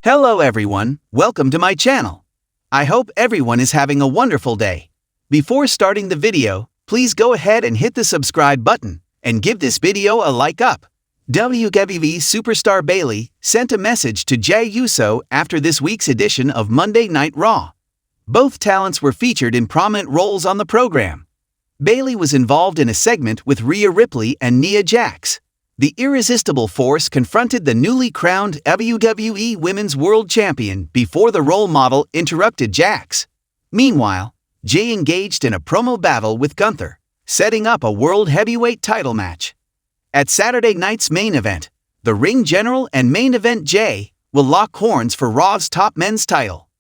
Hello everyone, welcome to my channel. I hope everyone is having a wonderful day. Before starting the video, please go ahead and hit the subscribe button and give this video a like up. WWE superstar Bayley sent a message to Jey Uso after this week's edition of Monday Night Raw. Both talents were featured in prominent roles on the program. Bayley was involved in a segment with Rhea Ripley and Nia Jax. The irresistible force confronted the newly crowned WWE Women's World Champion before the role model interrupted Jax. Meanwhile, Jey engaged in a promo battle with Gunther, setting up a World Heavyweight title match. At Saturday night's main event, the ring general and main event Jey will lock horns for Raw's top men's title.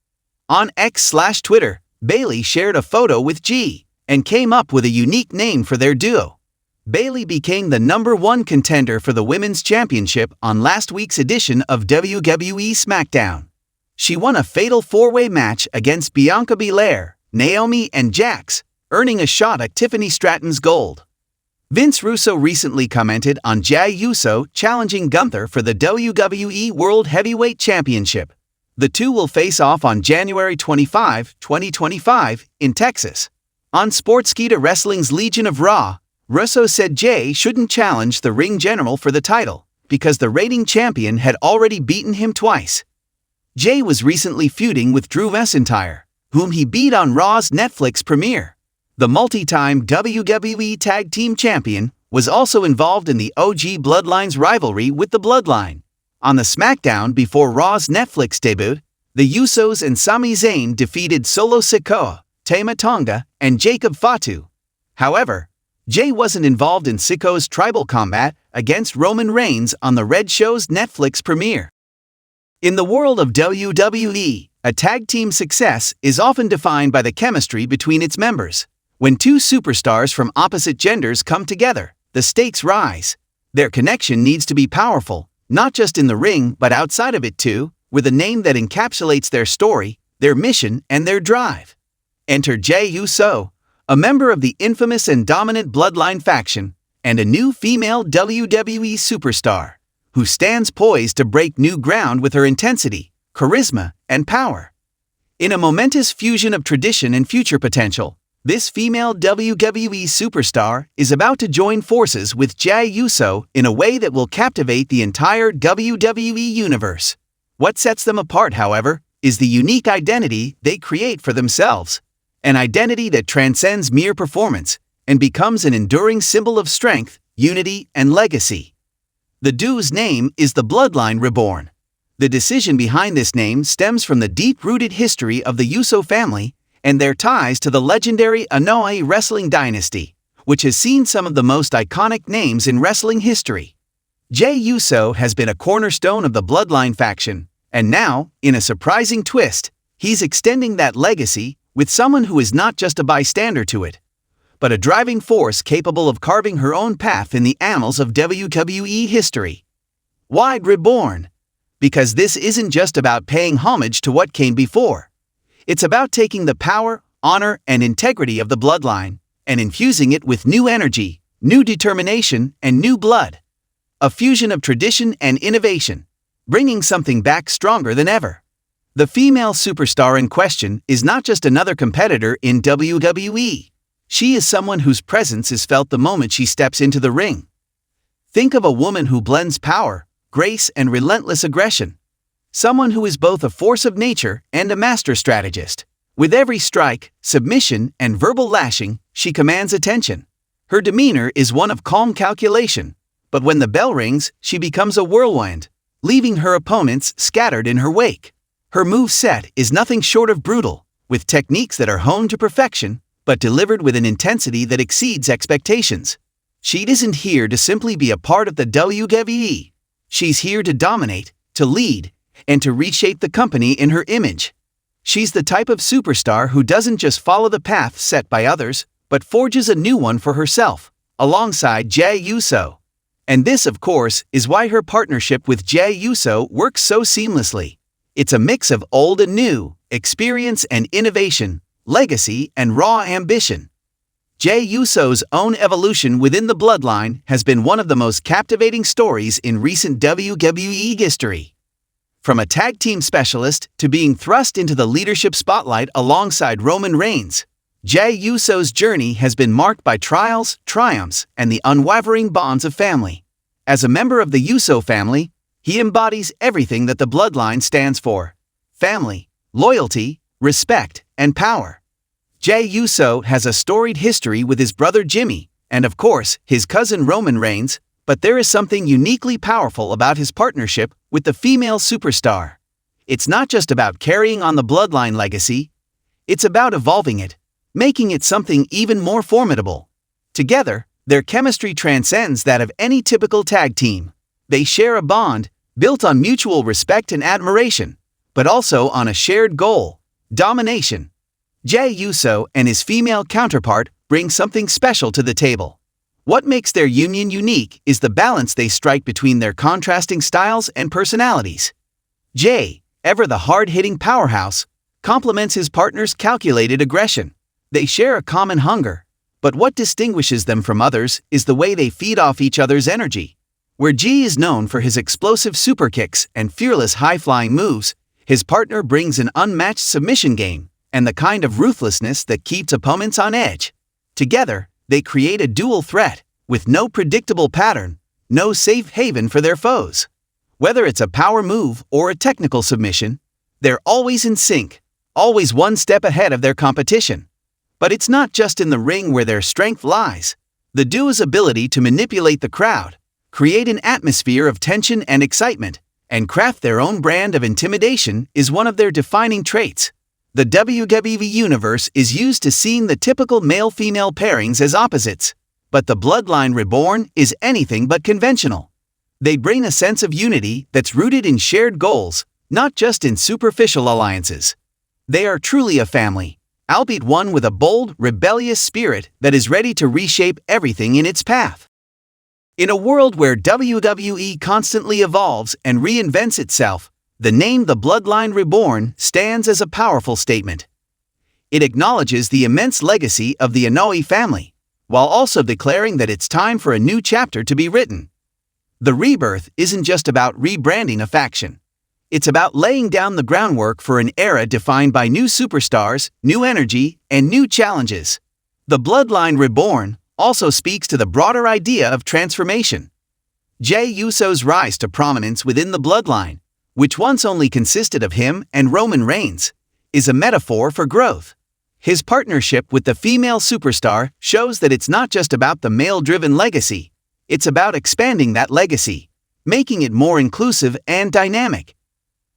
On X/Twitter, Bayley shared a photo with Jey and came up with a unique name for their duo. Bayley became the #1 contender for the Women's Championship on last week's edition of WWE SmackDown. She won a fatal four-way match against Bianca Belair, Naomi, and Jax, earning a shot at Tiffany Stratton's gold. Vince Russo recently commented on Jey Uso challenging Gunther for the WWE World Heavyweight Championship. The two will face off on January 25, 2025, in Texas. On Sportskeeda Wrestling's Legion of Raw, Russo said Jey shouldn't challenge the ring general for the title because the reigning champion had already beaten him twice. Jey was recently feuding with Drew McIntyre, whom he beat on Raw's Netflix premiere. The multi-time WWE Tag Team Champion was also involved in the OG Bloodline's rivalry with the Bloodline. On the SmackDown before Raw's Netflix debut, the Usos and Sami Zayn defeated Solo Sikoa, Tama Tonga, and Jacob Fatu. However, Jey wasn't involved in Sikoa's tribal combat against Roman Reigns on the Red Show's Netflix premiere. In the world of WWE, a tag team success is often defined by the chemistry between its members. When two superstars from opposite genders come together, the stakes rise. Their connection needs to be powerful, not just in the ring but outside of it too, with a name that encapsulates their story, their mission, and their drive. Enter Jey Uso, a member of the infamous and dominant Bloodline faction, and a new female WWE superstar, who stands poised to break new ground with her intensity, charisma, and power. In a momentous fusion of tradition and future potential, this female WWE superstar is about to join forces with Jey Uso in a way that will captivate the entire WWE universe. What sets them apart, however, is the unique identity they create for themselves. An identity that transcends mere performance and becomes an enduring symbol of strength, unity, and legacy. The duo's name is the Bloodline Reborn. The decision behind this name stems from the deep-rooted history of the Uso family and their ties to the legendary Anoa'i wrestling dynasty, which has seen some of the most iconic names in wrestling history. Jey Uso has been a cornerstone of the Bloodline faction, and now, in a surprising twist, he's extending that legacy with someone who is not just a bystander to it, but a driving force capable of carving her own path in the annals of WWE history. Why Reborn? Because this isn't just about paying homage to what came before. It's about taking the power, honor, and integrity of the Bloodline and infusing it with new energy, new determination, and new blood. A fusion of tradition and innovation, bringing something back stronger than ever. The female superstar in question is not just another competitor in WWE. She is someone whose presence is felt the moment she steps into the ring. Think of a woman who blends power, grace, and relentless aggression. Someone who is both a force of nature and a master strategist. With every strike, submission, and verbal lashing, she commands attention. Her demeanor is one of calm calculation, but when the bell rings, she becomes a whirlwind, leaving her opponents scattered in her wake. Her moveset is nothing short of brutal, with techniques that are honed to perfection, but delivered with an intensity that exceeds expectations. She isn't here to simply be a part of the WWE. She's here to dominate, to lead, and to reshape the company in her image. She's the type of superstar who doesn't just follow the path set by others, but forges a new one for herself, alongside Jey Uso. And this, of course, is why her partnership with Jey Uso works so seamlessly. It's a mix of old and new, experience and innovation, legacy and raw ambition. Jey Uso's own evolution within the Bloodline has been one of the most captivating stories in recent WWE history. from a tag team specialist to being thrust into the leadership spotlight alongside Roman Reigns, Jey Uso's journey has been marked by trials, triumphs, and the unwavering bonds of family. As a member of the Uso family, he embodies everything that the bloodline stands for: family, loyalty, respect, and power. Jey Uso has a storied history with his brother Jimmy, and of course, his cousin Roman Reigns, but there is something uniquely powerful about his partnership with the female superstar. It's not just about carrying on the bloodline legacy, it's about evolving it, making it something even more formidable. Together, their chemistry transcends that of any typical tag team. They share a bond built on mutual respect and admiration, but also on a shared goal: domination. Jey Uso and his female counterpart bring something special to the table. What makes their union unique is the balance they strike between their contrasting styles and personalities. Jey, ever the hard-hitting powerhouse, complements his partner's calculated aggression. They share a common hunger, but what distinguishes them from others is the way they feed off each other's energy. Where Jey is known for his explosive superkicks and fearless high-flying moves, his partner brings an unmatched submission game and the kind of ruthlessness that keeps opponents on edge. Together, they create a dual threat, with no predictable pattern, no safe haven for their foes. Whether it's a power move or a technical submission, they're always in sync, always one step ahead of their competition. But it's not just in the ring where their strength lies. The duo's ability to manipulate the crowd, create an atmosphere of tension and excitement, and craft their own brand of intimidation is one of their defining traits. The WWE Universe is used to seeing the typical male-female pairings as opposites, but the Bloodline Reborn is anything but conventional. They bring a sense of unity that's rooted in shared goals, not just in superficial alliances. They are truly a family, albeit one with a bold, rebellious spirit that is ready to reshape everything in its path. In a world where WWE constantly evolves and reinvents itself, the name The Bloodline Reborn stands as a powerful statement. It acknowledges the immense legacy of the Inoue family, while also declaring that it's time for a new chapter to be written. The rebirth isn't just about rebranding a faction. It's about laying down the groundwork for an era defined by new superstars, new energy, and new challenges. The Bloodline Reborn also speaks to the broader idea of transformation. Jey Uso's rise to prominence within the bloodline, which once only consisted of him and Roman Reigns, is a metaphor for growth. His partnership with the female superstar shows that it's not just about the male-driven legacy, it's about expanding that legacy, making it more inclusive and dynamic.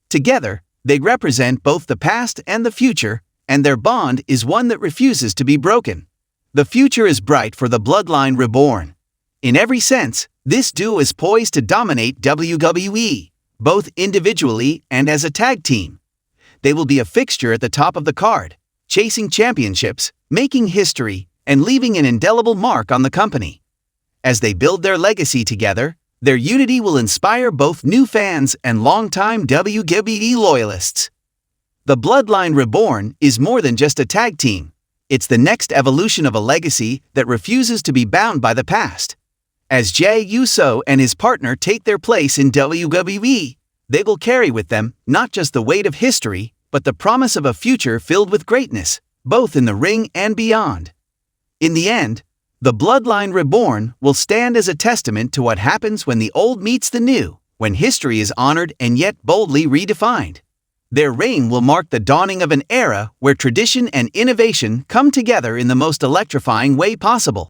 Together, they represent both the past and the future, and their bond is one that refuses to be broken. The future is bright for the Bloodline Reborn. In every sense, this duo is poised to dominate WWE, both individually and as a tag team. They will be a fixture at the top of the card, chasing championships, making history, and leaving an indelible mark on the company. As they build their legacy together, their unity will inspire both new fans and longtime WWE loyalists. The Bloodline Reborn is more than just a tag team. It's the next evolution of a legacy that refuses to be bound by the past. As Jey Uso and his partner take their place in WWE, they will carry with them not just the weight of history, but the promise of a future filled with greatness, both in the ring and beyond. In the end, the Bloodline Reborn will stand as a testament to what happens when the old meets the new, when history is honored and yet boldly redefined. Their reign will mark the dawning of an era where tradition and innovation come together in the most electrifying way possible.